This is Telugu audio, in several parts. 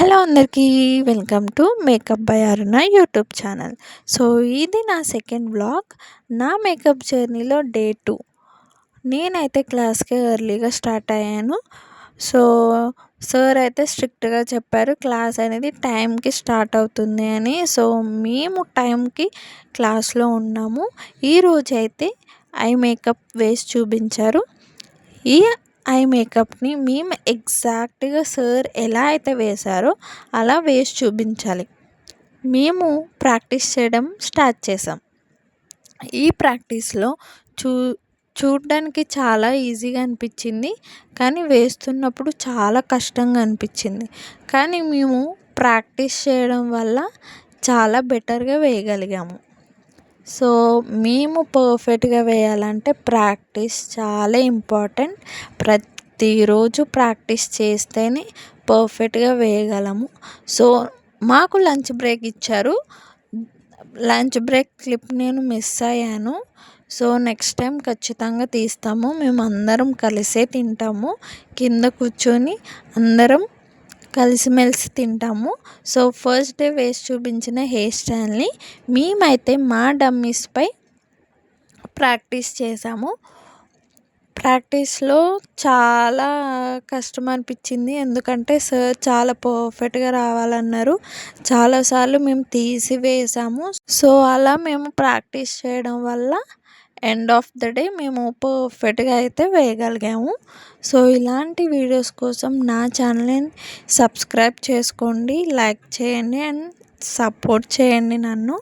హలో అందరికీ welcome to make up by Aruna YouTube channel. So ఇది నా సెకండ్ వ్లాగ్. నా మేకప్ జర్నీలో డే 2. నేనైతే క్లాస్కి ఎర్లీగా స్టార్ట్ అయ్యాను. సో సార్ అయితే స్ట్రిక్ట్గా చెప్పారు క్లాస్ అనేది టైంకి స్టార్ట్ అవుతుంది అని. సో మేము టైంకి క్లాస్లో ఉన్నాము. ఈరోజు అయితే ఐ మేకప్ వేసి చూపించారు. ఈ ఐ మేకప్ని మేము ఎగ్జాక్ట్గా సార్ ఎలా అయితే వేశారో అలా వేసి చూపించాలి. మేము ప్రాక్టీస్ చేయడం స్టార్ట్ చేసాం. ఈ ప్రాక్టీస్లో చూడడానికి చాలా ఈజీగా అనిపించింది, కానీ వేస్తున్నప్పుడు చాలా కష్టంగా అనిపించింది. కానీ మేము ప్రాక్టీస్ చేయడం వల్ల చాలా బెటర్గా వేయగలిగాము. సో మేము పర్ఫెక్ట్గా వేయాలంటే ప్రాక్టీస్ చాలా ఇంపార్టెంట్. ప్రతిరోజు ప్రాక్టీస్ చేస్తేనే పర్ఫెక్ట్గా వేయగలము. సో మాకు లంచ్ బ్రేక్ ఇచ్చారు. లంచ్ బ్రేక్ క్లిప్ నేను మిస్ అయ్యాను. సో నెక్స్ట్ టైం ఖచ్చితంగా తీస్తాము. మేము అందరం కలిసే తింటాము. కింద కూర్చొని అందరం కలిసిమెలిసి తింటాము. సో ఫస్ట్ డే వేసి చూపించిన హెయిర్ స్టైల్ని మేమైతే మా డమ్మీస్పై ప్రాక్టీస్ చేసాము. ప్రాక్టీస్లో చాలా కష్టం అనిపించింది, ఎందుకంటే సార్ చాలా పర్ఫెక్ట్గా రావాలన్నారు. చాలాసార్లు మేము తీసి వేసాము. సో అలా మేము ప్రాక్టీస్ చేయడం వల్ల ఎండ్ ఆఫ్ ద డే మేము పర్ఫెక్ట్గా అయితే వేయగలిగాము. సో ఇలాంటి వీడియోస్ కోసం నా ఛానల్ని సబ్స్క్రైబ్ చేసుకోండి, లైక్ చేయండి అండ్ సపోర్ట్ చేయండి నన్ను.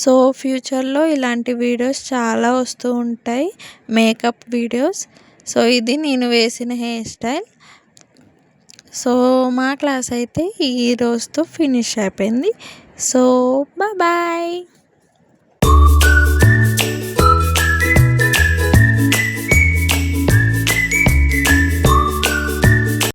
సో ఫ్యూచర్లో ఇలాంటి వీడియోస్ చాలా వస్తూ ఉంటాయి, మేకప్ వీడియోస్. సో ఇది నేను వేసిన హెయిర్ స్టైల్. సో మా క్లాస్ అయితే ఈ రోజుతో ఫినిష్ అయిపోయింది. So bye.